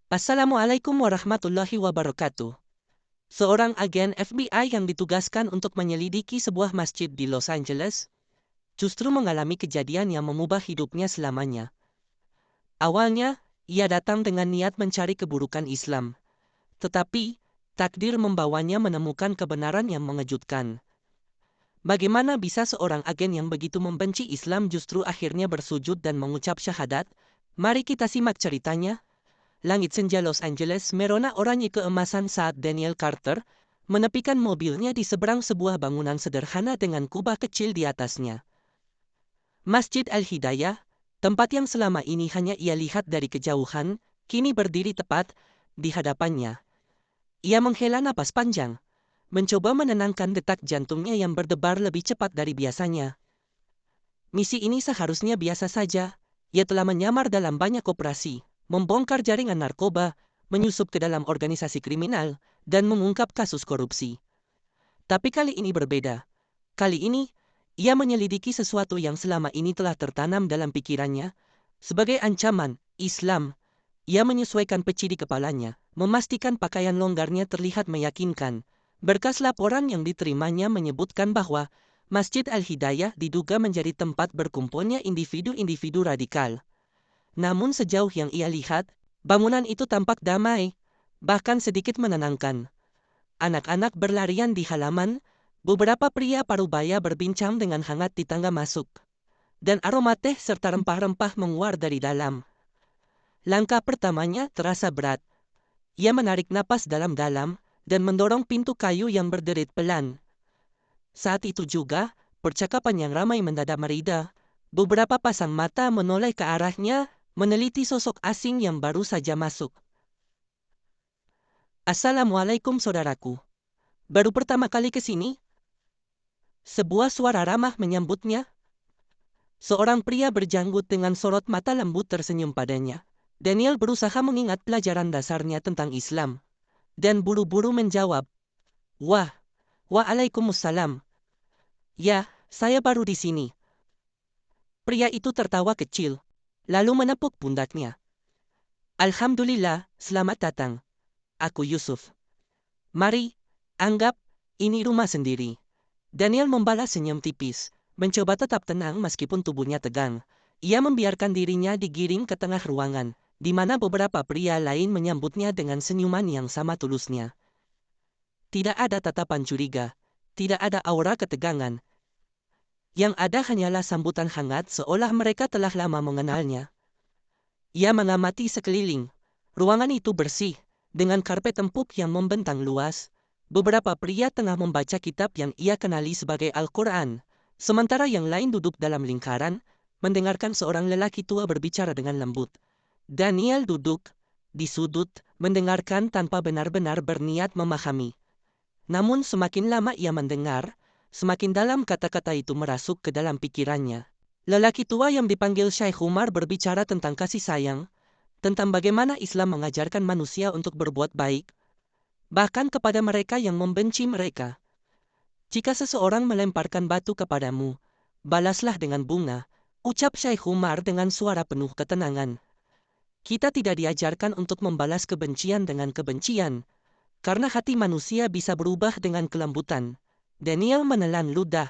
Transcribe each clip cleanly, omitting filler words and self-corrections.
Assalamualaikum warahmatullahi wabarakatuh. Seorang agen FBI yang ditugaskan untuk menyelidiki sebuah masjid di Los Angeles justru mengalami kejadian yang mengubah hidupnya selamanya. Awalnya, ia datang dengan niat mencari keburukan Islam, tetapi takdir membawanya menemukan kebenaran yang mengejutkan. Bagaimana bisa seorang agen yang begitu membenci Islam justru akhirnya bersujud dan mengucap syahadat? Mari kita simak ceritanya. Langit senja Los Angeles merona oranye keemasan saat Daniel Carter menepikan mobilnya di seberang sebuah bangunan sederhana dengan kubah kecil di atasnya. Masjid Al-Hidayah, tempat yang selama ini hanya ia lihat dari kejauhan, kini berdiri tepat di hadapannya. Ia menghela napas panjang, mencoba menenangkan detak jantungnya yang berdebar lebih cepat dari biasanya. Misi ini seharusnya biasa saja. Ia telah menyamar dalam banyak operasi, membongkar jaringan narkoba, menyusup ke dalam organisasi kriminal, dan mengungkap kasus korupsi. Tapi kali ini berbeda. Kali ini, ia menyelidiki sesuatu yang selama ini telah tertanam dalam pikirannya. Sebagai ancaman, Islam, ia menyesuaikan peci di kepalanya, memastikan pakaian longgarnya terlihat meyakinkan. Berkas laporan yang diterimanya menyebutkan bahwa Masjid Al-Hidayah diduga menjadi tempat berkumpulnya individu-individu radikal. Namun sejauh yang ia lihat, bangunan itu tampak damai, bahkan sedikit menenangkan. Anak-anak berlarian di halaman, beberapa pria parubaya berbincang dengan hangat di tangga masuk, dan aroma teh serta rempah-rempah menguar dari dalam. Langkah pertamanya terasa berat. Ia menarik napas dalam-dalam dan mendorong pintu kayu yang berderit pelan. Saat itu juga, percakapan yang ramai mendadak mereda. Beberapa pasang mata menoleh ke arahnya, meneliti sosok asing yang baru saja masuk. Assalamualaikum saudaraku. Baru pertama kali ke sini? Sebuah suara ramah menyambutnya. Seorang pria berjanggut dengan sorot mata lembut tersenyum padanya. Daniel berusaha mengingat pelajaran dasarnya tentang Islam. Dan buru-buru menjawab, "Wah, waalaikumsalam. Ya, saya baru di sini." Pria itu tertawa kecil, lalu menepuk pundaknya. "Alhamdulillah, selamat datang. Aku Yusuf. Mari, anggap ini rumah sendiri." Daniel membalas senyum tipis, mencoba tetap tenang meskipun tubuhnya tegang. Ia membiarkan dirinya digiring ke tengah ruangan, di mana beberapa pria lain menyambutnya dengan senyuman yang sama tulusnya. Tidak ada tatapan curiga, tidak ada aura ketegangan. Yang ada hanyalah sambutan hangat seolah mereka telah lama mengenalnya. Ia mengamati sekeliling. Ruangan itu bersih, dengan karpet empuk yang membentang luas. Beberapa pria tengah membaca kitab yang ia kenali sebagai Al-Quran, sementara yang lain duduk dalam lingkaran, mendengarkan seorang lelaki tua berbicara dengan lembut. Daniel duduk di sudut, mendengarkan tanpa benar-benar berniat memahami. Namun semakin lama ia mendengar, semakin dalam kata-kata itu merasuk ke dalam pikirannya. Lelaki tua yang dipanggil Syekh Umar berbicara tentang kasih sayang, tentang bagaimana Islam mengajarkan manusia untuk berbuat baik, bahkan kepada mereka yang membenci mereka. Jika seseorang melemparkan batu kepadamu, balaslah dengan bunga, ucap Syekh Umar dengan suara penuh ketenangan. Kita tidak diajarkan untuk membalas kebencian dengan kebencian, karena hati manusia bisa berubah dengan kelembutan. Daniel menelan ludah.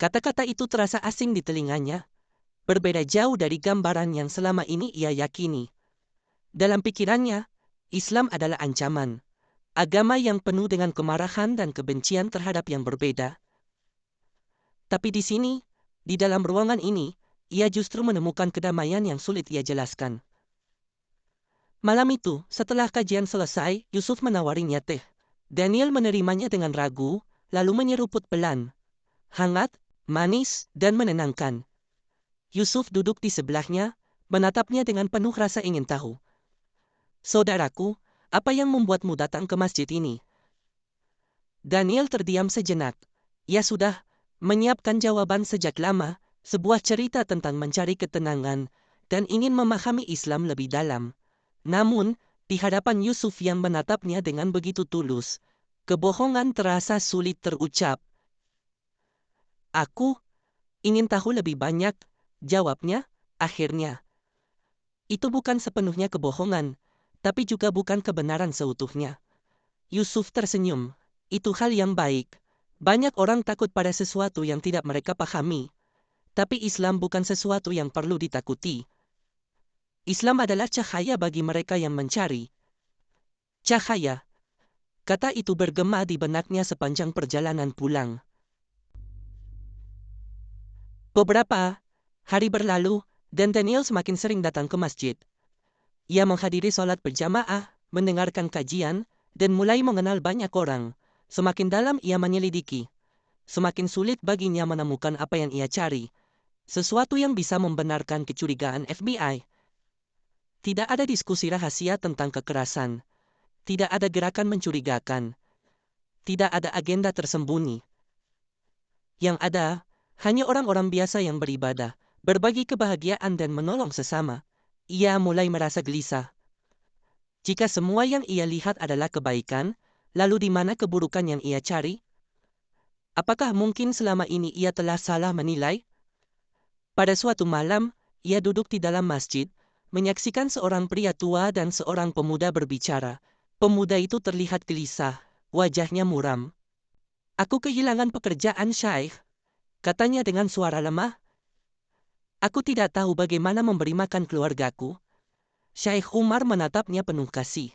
Kata-kata itu terasa asing di telinganya, berbeda jauh dari gambaran yang selama ini ia yakini. Dalam pikirannya, Islam adalah ancaman, agama yang penuh dengan kemarahan dan kebencian terhadap yang berbeda. Tapi di sini, di dalam ruangan ini, ia justru menemukan kedamaian yang sulit ia jelaskan. Malam itu, setelah kajian selesai, Yusuf menawarinya teh. Daniel menerimanya dengan ragu, lalu menyeruput pelan. Hangat, manis, dan menenangkan. Yusuf duduk di sebelahnya, menatapnya dengan penuh rasa ingin tahu. "Saudaraku, apa yang membuatmu datang ke masjid ini?" Daniel terdiam sejenak. Ia sudah menyiapkan jawaban sejak lama, sebuah cerita tentang mencari ketenangan dan ingin memahami Islam lebih dalam. Namun, di hadapan Yusuf yang menatapnya dengan begitu tulus, kebohongan terasa sulit terucap. "Aku ingin tahu lebih banyak," jawabnya, akhirnya. Itu bukan sepenuhnya kebohongan, tapi juga bukan kebenaran seutuhnya. Yusuf tersenyum. Itu hal yang baik. Banyak orang takut pada sesuatu yang tidak mereka pahami. Tapi Islam bukan sesuatu yang perlu ditakuti. Islam adalah cahaya bagi mereka yang mencari. Cahaya. Kata itu bergema di benaknya sepanjang perjalanan pulang. Beberapa hari berlalu, dan Daniel semakin sering datang ke masjid. Ia menghadiri sholat berjamaah, mendengarkan kajian, dan mulai mengenal banyak orang. Semakin dalam ia menyelidiki, semakin sulit baginya menemukan apa yang ia cari. Sesuatu yang bisa membenarkan kecurigaan FBI. Tidak ada diskusi rahasia tentang kekerasan. Tidak ada gerakan mencurigakan. Tidak ada agenda tersembunyi. Yang ada, hanya orang-orang biasa yang beribadah, berbagi kebahagiaan dan menolong sesama. Ia mulai merasa gelisah. Jika semua yang ia lihat adalah kebaikan, lalu di mana keburukan yang ia cari? Apakah mungkin selama ini ia telah salah menilai? Pada suatu malam, ia duduk di dalam masjid, menyaksikan seorang pria tua dan seorang pemuda berbicara. Pemuda itu terlihat gelisah, wajahnya muram. "Aku kehilangan pekerjaan, Syekh," katanya dengan suara lemah. "Aku tidak tahu bagaimana memberi makan keluargaku." Syekh Umar menatapnya penuh kasih.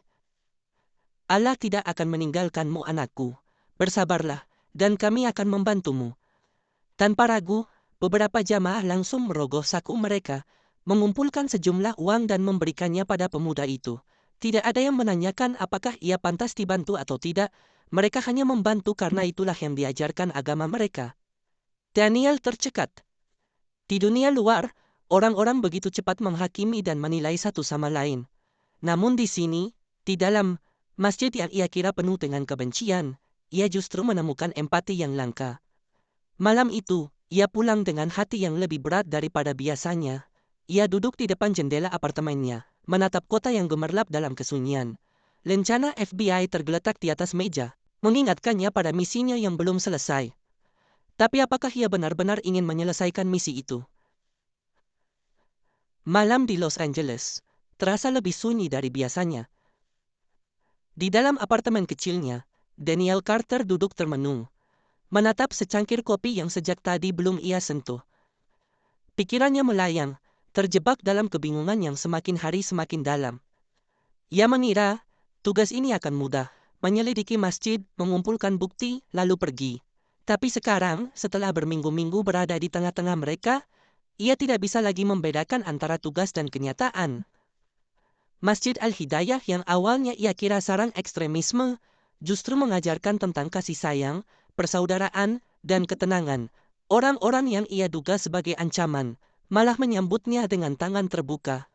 "Allah tidak akan meninggalkanmu, anakku. Bersabarlah, dan kami akan membantumu." Tanpa ragu, beberapa jamaah langsung merogoh saku mereka, mengumpulkan sejumlah uang dan memberikannya pada pemuda itu. Tidak ada yang menanyakan apakah ia pantas dibantu atau tidak, mereka hanya membantu karena itulah yang diajarkan agama mereka. Daniel tercekat. Di dunia luar, orang-orang begitu cepat menghakimi dan menilai satu sama lain. Namun di sini, di dalam masjid yang ia kira penuh dengan kebencian, ia justru menemukan empati yang langka. Malam itu, ia pulang dengan hati yang lebih berat daripada biasanya. Ia duduk di depan jendela apartemennya, menatap kota yang gemerlap dalam kesunyian. Lencana FBI tergeletak di atas meja, mengingatkannya pada misinya yang belum selesai. Tapi apakah ia benar-benar ingin menyelesaikan misi itu? Malam di Los Angeles terasa lebih sunyi dari biasanya. Di dalam apartemen kecilnya, Daniel Carter duduk termenung, menatap secangkir kopi yang sejak tadi belum ia sentuh. Pikirannya melayang, terjebak dalam kebingungan yang semakin hari semakin dalam. Ia mengira tugas ini akan mudah, menyelidiki masjid, mengumpulkan bukti, lalu pergi. Tapi sekarang, setelah berminggu-minggu berada di tengah-tengah mereka, ia tidak bisa lagi membedakan antara tugas dan kenyataan. Masjid Al-Hidayah yang awalnya ia kira sarang ekstremisme, justru mengajarkan tentang kasih sayang, persaudaraan, dan ketenangan. Orang-orang yang ia duga sebagai ancaman, malah menyambutnya dengan tangan terbuka.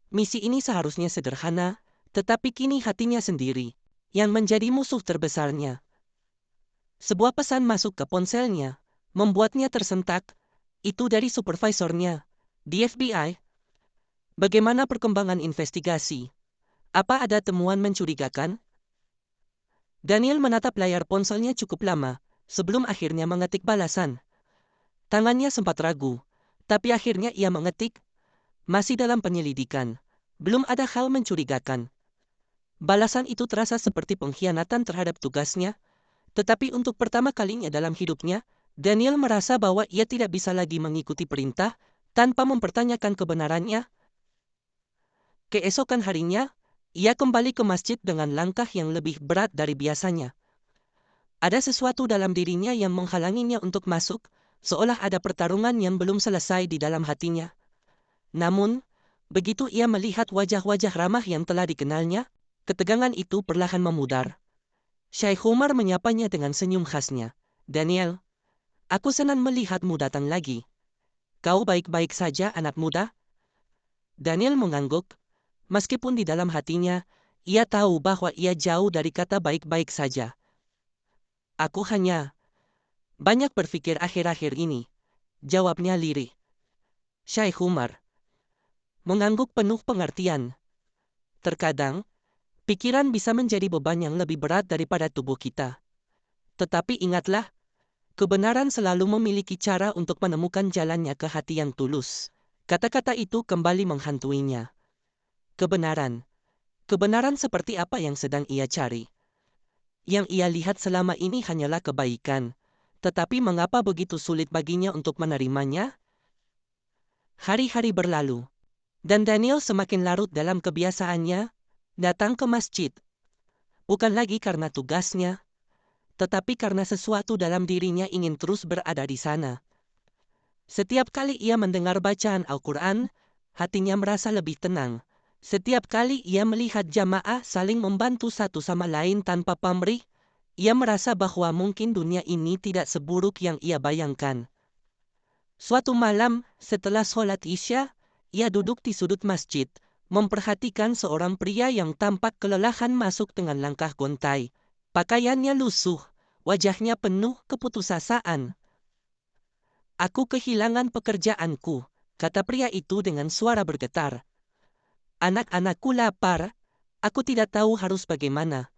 Misi ini seharusnya sederhana, tetapi kini hatinya sendiri, yang menjadi musuh terbesarnya. Sebuah pesan masuk ke ponselnya, membuatnya tersentak. Itu dari supervisornya, di FBI. "Bagaimana perkembangan investigasi? Apa ada temuan mencurigakan?" Daniel menatap layar ponselnya cukup lama, sebelum akhirnya mengetik balasan. Tangannya sempat ragu, tapi akhirnya ia mengetik, "Masih dalam penyelidikan. Belum ada hal mencurigakan." Balasan itu terasa seperti pengkhianatan terhadap tugasnya, tetapi untuk pertama kalinya dalam hidupnya, Daniel merasa bahwa ia tidak bisa lagi mengikuti perintah tanpa mempertanyakan kebenarannya. Keesokan harinya, ia kembali ke masjid dengan langkah yang lebih berat dari biasanya. Ada sesuatu dalam dirinya yang menghalanginya untuk masuk, seolah ada pertarungan yang belum selesai di dalam hatinya. Namun, begitu ia melihat wajah-wajah ramah yang telah dikenalnya, ketegangan itu perlahan memudar. Syekh Umar menyapanya dengan senyum khasnya. "Daniel, aku senang melihatmu datang lagi. Kau baik-baik saja, anak muda?" Daniel mengangguk, meskipun di dalam hatinya, ia tahu bahwa ia jauh dari kata baik-baik saja. "Aku hanya banyak berpikir akhir-akhir ini," jawabnya lirih. Syekh Umar mengangguk penuh pengertian. "Terkadang, pikiran bisa menjadi beban yang lebih berat daripada tubuh kita. Tetapi ingatlah, kebenaran selalu memiliki cara untuk menemukan jalannya ke hati yang tulus." Kata-kata itu kembali menghantuinya. Kebenaran. Kebenaran seperti apa yang sedang ia cari? Yang ia lihat selama ini hanyalah kebaikan. Tetapi mengapa begitu sulit baginya untuk menerimanya? Hari-hari berlalu, dan Daniel semakin larut dalam kebiasaannya, datang ke masjid. Bukan lagi karena tugasnya, tetapi karena sesuatu dalam dirinya ingin terus berada di sana. Setiap kali ia mendengar bacaan Al-Quran, hatinya merasa lebih tenang. Setiap kali ia melihat jamaah saling membantu satu sama lain tanpa pamrih, ia merasa bahwa mungkin dunia ini tidak seburuk yang ia bayangkan. Suatu malam, setelah sholat Isya, ia duduk di sudut masjid, memperhatikan seorang pria yang tampak kelelahan masuk dengan langkah gontai. Pakaiannya lusuh, wajahnya penuh keputusasaan. "Aku kehilangan pekerjaanku," kata pria itu dengan suara bergetar. "Anak-anakku lapar, aku tidak tahu harus bagaimana."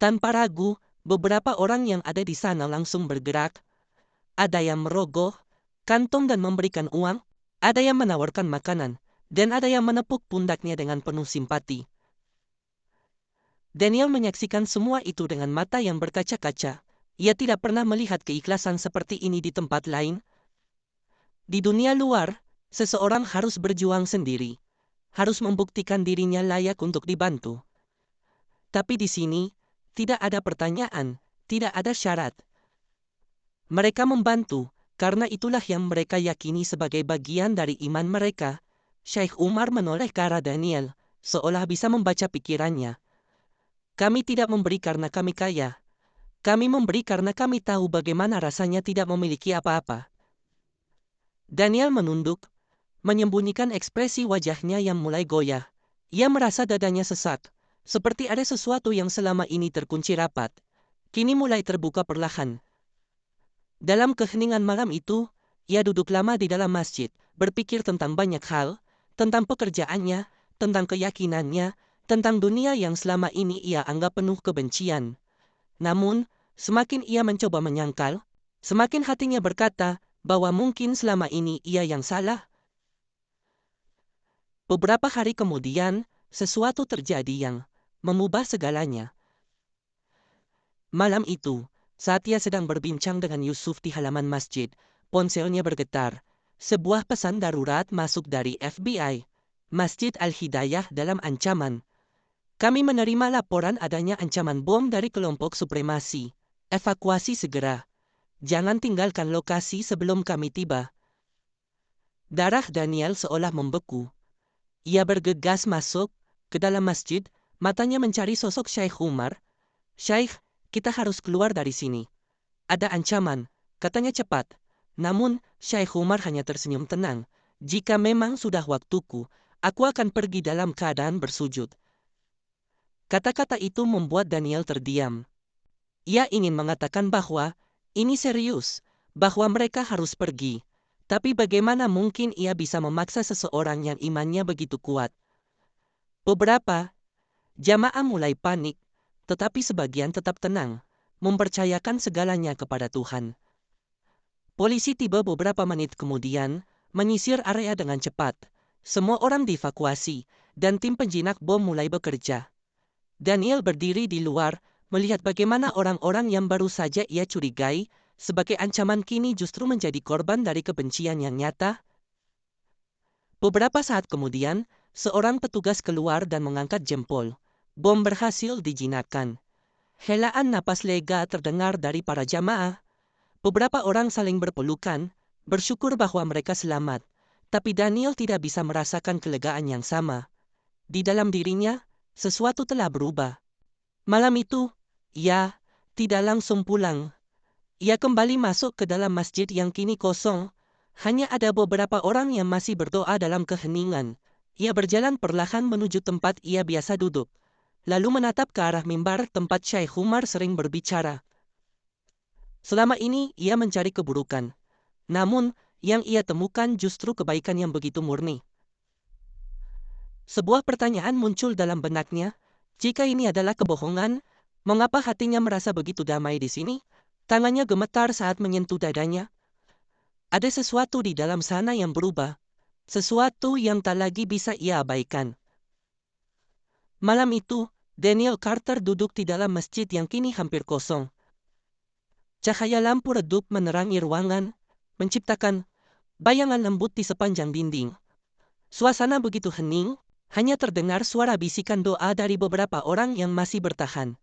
Tanpa ragu, beberapa orang yang ada di sana langsung bergerak. Ada yang merogoh kantong dan memberikan uang, ada yang menawarkan makanan, dan ada yang menepuk pundaknya dengan penuh simpati. Daniel menyaksikan semua itu dengan mata yang berkaca-kaca. Ia tidak pernah melihat keikhlasan seperti ini di tempat lain. Di dunia luar, seseorang harus berjuang sendiri, harus membuktikan dirinya layak untuk dibantu. Tapi di sini, tidak ada pertanyaan, tidak ada syarat. Mereka membantu, karena itulah yang mereka yakini sebagai bagian dari iman mereka. Syekh Umar menoleh ke arah Daniel, seolah bisa membaca pikirannya. "Kami tidak memberi karena kami kaya. Kami memberi karena kami tahu bagaimana rasanya tidak memiliki apa-apa." Daniel menunduk, menyembunyikan ekspresi wajahnya yang mulai goyah. Ia merasa dadanya sesak, seperti ada sesuatu yang selama ini terkunci rapat. Kini mulai terbuka perlahan. Dalam keheningan malam itu, ia duduk lama di dalam masjid, berpikir tentang banyak hal, tentang pekerjaannya, tentang keyakinannya, tentang dunia yang selama ini ia anggap penuh kebencian. Namun, semakin ia mencoba menyangkal, semakin hatinya berkata bahwa mungkin selama ini ia yang salah. Beberapa hari kemudian, sesuatu terjadi yang mengubah segalanya. Malam itu, saat ia sedang berbincang dengan Yusuf di halaman masjid, ponselnya bergetar. Sebuah pesan darurat masuk dari FBI. "Masjid Al-Hidayah dalam ancaman. Kami menerima laporan adanya ancaman bom dari kelompok supremasi. Evakuasi segera. Jangan tinggalkan lokasi sebelum kami tiba." Darah Daniel seolah membeku. Ia bergegas masuk ke dalam masjid, matanya mencari sosok Syekh Umar. "Syekh, kita harus keluar dari sini. Ada ancaman," katanya cepat. Namun, Syekh Umar hanya tersenyum tenang. "Jika memang sudah waktuku, aku akan pergi dalam keadaan bersujud." Kata-kata itu membuat Daniel terdiam. Ia ingin mengatakan bahwa ini serius, bahwa mereka harus pergi. Tapi bagaimana mungkin ia bisa memaksa seseorang yang imannya begitu kuat? Beberapa jamaah mulai panik, tetapi sebagian tetap tenang, mempercayakan segalanya kepada Tuhan. Polisi tiba beberapa menit kemudian, menyisir area dengan cepat. Semua orang dievakuasi, dan tim penjinak bom mulai bekerja. Daniel berdiri di luar, melihat bagaimana orang-orang yang baru saja ia curigai sebagai ancaman kini justru menjadi korban dari kebencian yang nyata. Beberapa saat kemudian, seorang petugas keluar dan mengangkat jempol. Bom berhasil dijinakkan. Helaan napas lega terdengar dari para jamaah. Beberapa orang saling berpelukan, bersyukur bahwa mereka selamat. Tapi Daniel tidak bisa merasakan kelegaan yang sama. Di dalam dirinya, sesuatu telah berubah. Malam itu, ia tidak langsung pulang. Ia kembali masuk ke dalam masjid yang kini kosong. Hanya ada beberapa orang yang masih berdoa dalam keheningan. Ia berjalan perlahan menuju tempat ia biasa duduk, lalu menatap ke arah mimbar tempat Syekh Umar sering berbicara. Selama ini ia mencari keburukan. Namun, yang ia temukan justru kebaikan yang begitu murni. Sebuah pertanyaan muncul dalam benaknya. Jika ini adalah kebohongan, mengapa hatinya merasa begitu damai di sini? Tangannya gemetar saat menyentuh dadanya. Ada sesuatu di dalam sana yang berubah. Sesuatu yang tak lagi bisa ia abaikan. Malam itu, Daniel Carter duduk di dalam masjid yang kini hampir kosong. Cahaya lampu redup menerangi ruangan, menciptakan bayangan lembut di sepanjang dinding. Suasana begitu hening, hanya terdengar suara bisikan doa dari beberapa orang yang masih bertahan.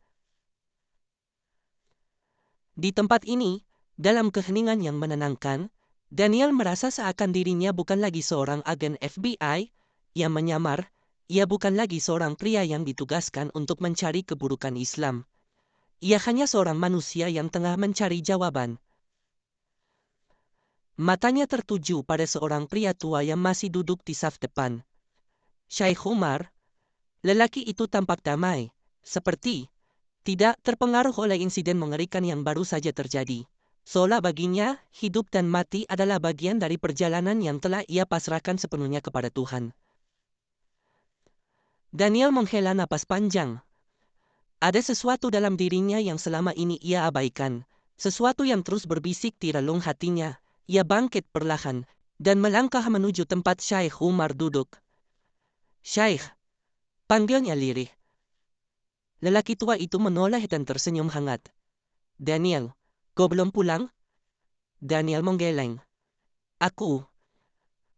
Di tempat ini, dalam keheningan yang menenangkan, Daniel merasa seakan dirinya bukan lagi seorang agen FBI yang menyamar. Ia bukan lagi seorang pria yang ditugaskan untuk mencari keburukan Islam. Ia hanya seorang manusia yang tengah mencari jawaban. Matanya tertuju pada seorang pria tua yang masih duduk di saf depan. Syekh Umar, lelaki itu tampak damai, seperti tidak terpengaruh oleh insiden mengerikan yang baru saja terjadi. Seolah baginya, hidup dan mati adalah bagian dari perjalanan yang telah ia pasrahkan sepenuhnya kepada Tuhan. Daniel menghela napas panjang. Ada sesuatu dalam dirinya yang selama ini ia abaikan. Sesuatu yang terus berbisik di relung hatinya. Ia bangkit perlahan dan melangkah menuju tempat Syekh Umar duduk. "Syekh," panggilnya lirih. Lelaki tua itu menoleh dan tersenyum hangat. "Daniel, kau belum pulang?" Daniel menggeleng. Aku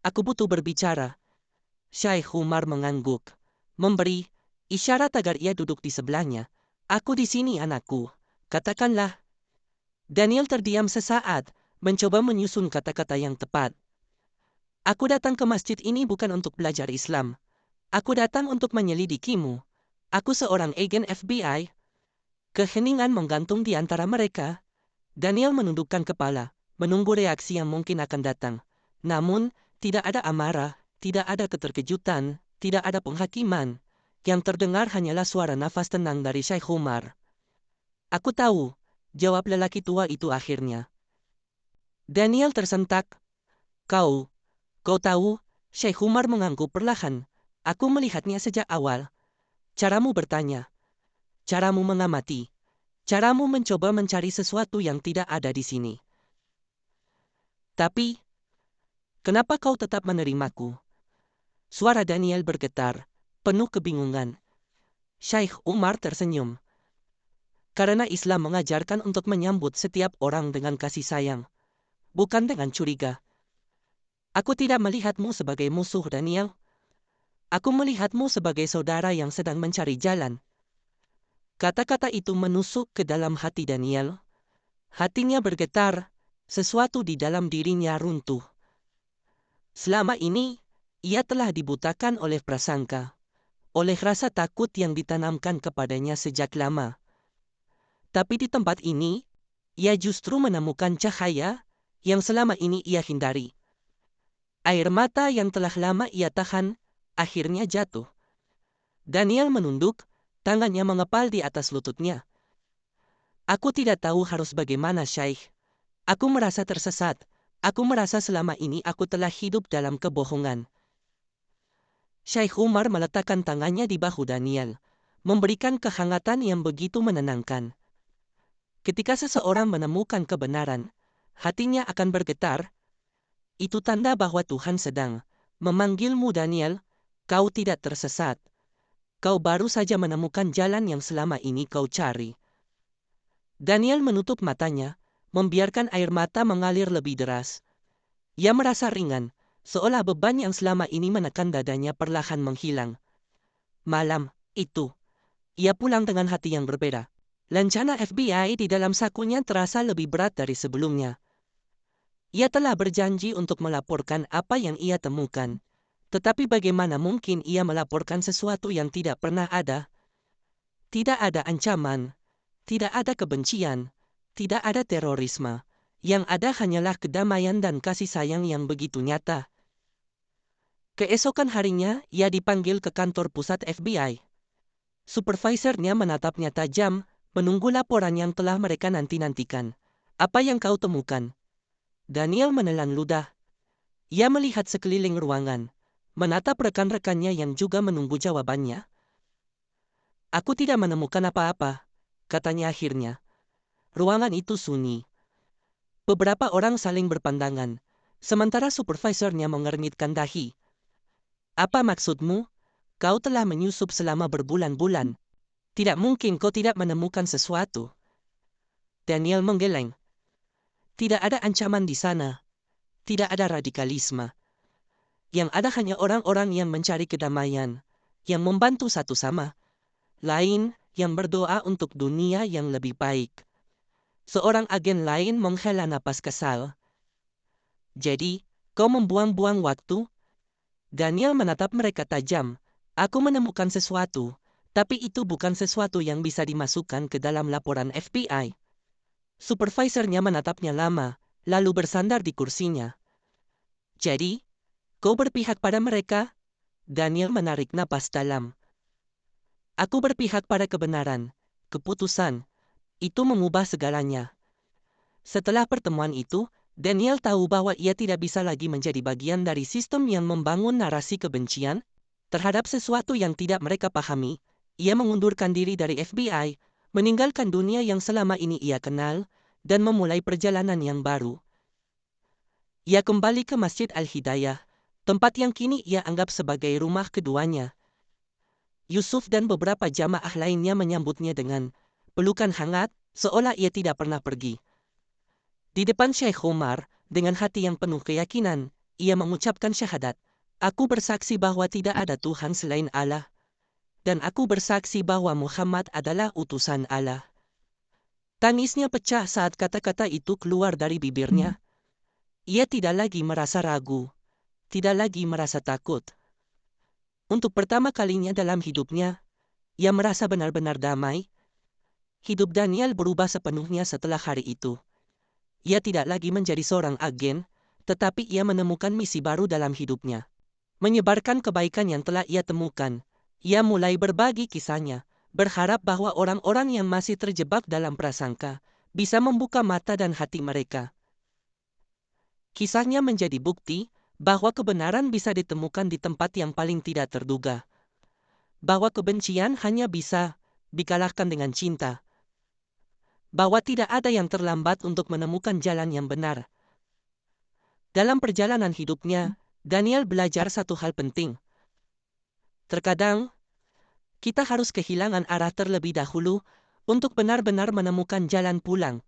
butuh berbicara." Syekh Umar mengangguk, memberi isyarat agar ia duduk di sebelahnya. "Aku di sini, anakku. Katakanlah." Daniel terdiam sesaat, mencoba menyusun kata-kata yang tepat. "Aku datang ke masjid ini bukan untuk belajar Islam. Aku datang untuk menyelidikimu. Aku seorang agen FBI." Keheningan menggantung di antara mereka. Daniel menundukkan kepala, menunggu reaksi yang mungkin akan datang. Namun, tidak ada amarah, tidak ada keterkejutan, tidak ada penghakiman. Yang terdengar hanyalah suara nafas tenang dari Syekh Umar. "Aku tahu," jawab lelaki tua itu akhirnya. Daniel tersentak. Kau tahu?" Syekh Umar mengangguk perlahan. "Aku melihatnya sejak awal. Caramu bertanya, caramu mengamati, caramu mencoba mencari sesuatu yang tidak ada di sini. Tapi, kenapa kau tetap menerimaku?" Suara Daniel bergetar, penuh kebingungan. Syekh Umar tersenyum. "Karena Islam mengajarkan untuk menyambut setiap orang dengan kasih sayang, bukan dengan curiga. Aku tidak melihatmu sebagai musuh, Daniel. Aku melihatmu sebagai saudara yang sedang mencari jalan." Kata-kata itu menusuk ke dalam hati Daniel. Hatinya bergetar, sesuatu di dalam dirinya runtuh. Selama ini, ia telah dibutakan oleh prasangka, oleh rasa takut yang ditanamkan kepadanya sejak lama. Tapi di tempat ini, ia justru menemukan cahaya yang selama ini ia hindari. Air mata yang telah lama ia tahan, akhirnya jatuh. Daniel menunduk, tangannya mengepal di atas lututnya. "Aku tidak tahu harus bagaimana, Syekh. Aku merasa tersesat. Aku merasa selama ini aku telah hidup dalam kebohongan." Syekh Umar meletakkan tangannya di bahu Daniel, memberikan kehangatan yang begitu menenangkan. Ketika seseorang menemukan kebenaran, hatinya akan bergetar. Itu tanda bahwa Tuhan sedang memanggilmu, Daniel. Kau tidak tersesat. Kau baru saja menemukan jalan yang selama ini kau cari. Daniel menutup matanya, membiarkan air mata mengalir lebih deras. Ia merasa ringan, seolah beban yang selama ini menekan dadanya perlahan menghilang. Malam itu, ia pulang dengan hati yang berbeda. Lencana FBI di dalam sakunya terasa lebih berat dari sebelumnya. Ia telah berjanji untuk melaporkan apa yang ia temukan. Tetapi bagaimana mungkin ia melaporkan sesuatu yang tidak pernah ada? Tidak ada ancaman, tidak ada kebencian, tidak ada terorisme. Yang ada hanyalah kedamaian dan kasih sayang yang begitu nyata. Keesokan harinya, ia dipanggil ke kantor pusat FBI. Supervisornya menatapnya tajam, menunggu laporan yang telah mereka nanti-nantikan. "Apa yang kau temukan?" Daniel menelan ludah. Ia melihat sekeliling ruangan, menatap rekan-rekannya yang juga menunggu jawabannya. "Aku tidak menemukan apa-apa," katanya akhirnya. Ruangan itu sunyi. Beberapa orang saling berpandangan, sementara supervisornya mengernyitkan dahi. "Apa maksudmu?" Kau telah menyusup selama berbulan-bulan. Tidak mungkin kau tidak menemukan sesuatu. Daniel menggeleng. Tidak ada ancaman di sana. Tidak ada radikalisme. Yang ada hanya orang-orang yang mencari kedamaian, yang membantu satu sama lain, yang berdoa untuk dunia yang lebih baik. Seorang agen lain menghela napas kesal. Jadi, kau membuang-buang waktu? Daniel menatap mereka tajam. Aku menemukan sesuatu, tapi itu bukan sesuatu yang bisa dimasukkan ke dalam laporan FBI. Supervisornya menatapnya lama, lalu bersandar di kursinya. Jadi, kau berpihak pada mereka? Daniel menarik napas dalam. Aku berpihak pada kebenaran, keputusan. Itu mengubah segalanya. Setelah pertemuan itu, Daniel tahu bahwa ia tidak bisa lagi menjadi bagian dari sistem yang membangun narasi kebencian terhadap sesuatu yang tidak mereka pahami. Ia mengundurkan diri dari FBI, meninggalkan dunia yang selama ini ia kenal, dan memulai perjalanan yang baru. Ia kembali ke Masjid Al-Hidayah, tempat yang kini ia anggap sebagai rumah keduanya. Yusuf dan beberapa jamaah lainnya menyambutnya dengan pelukan hangat, seolah ia tidak pernah pergi. Di depan Syekh Umar, dengan hati yang penuh keyakinan, ia mengucapkan syahadat. Aku bersaksi bahwa tidak ada Tuhan selain Allah. Dan aku bersaksi bahwa Muhammad adalah utusan Allah. Tangisnya pecah saat kata-kata itu keluar dari bibirnya. Ia tidak lagi merasa ragu, tidak lagi merasa takut. Untuk pertama kalinya dalam hidupnya, ia merasa benar-benar damai. Hidup Daniel berubah sepenuhnya setelah hari itu. Ia tidak lagi menjadi seorang agen, tetapi ia menemukan misi baru dalam hidupnya. Menyebarkan kebaikan yang telah ia temukan. Ia mulai berbagi kisahnya, berharap bahwa orang-orang yang masih terjebak dalam prasangka bisa membuka mata dan hati mereka. Kisahnya menjadi bukti bahwa kebenaran bisa ditemukan di tempat yang paling tidak terduga. Bahwa kebencian hanya bisa dikalahkan dengan cinta. Bahwa tidak ada yang terlambat untuk menemukan jalan yang benar. Dalam perjalanan hidupnya, Daniel belajar satu hal penting. Terkadang, kita harus kehilangan arah terlebih dahulu untuk benar-benar menemukan jalan pulang.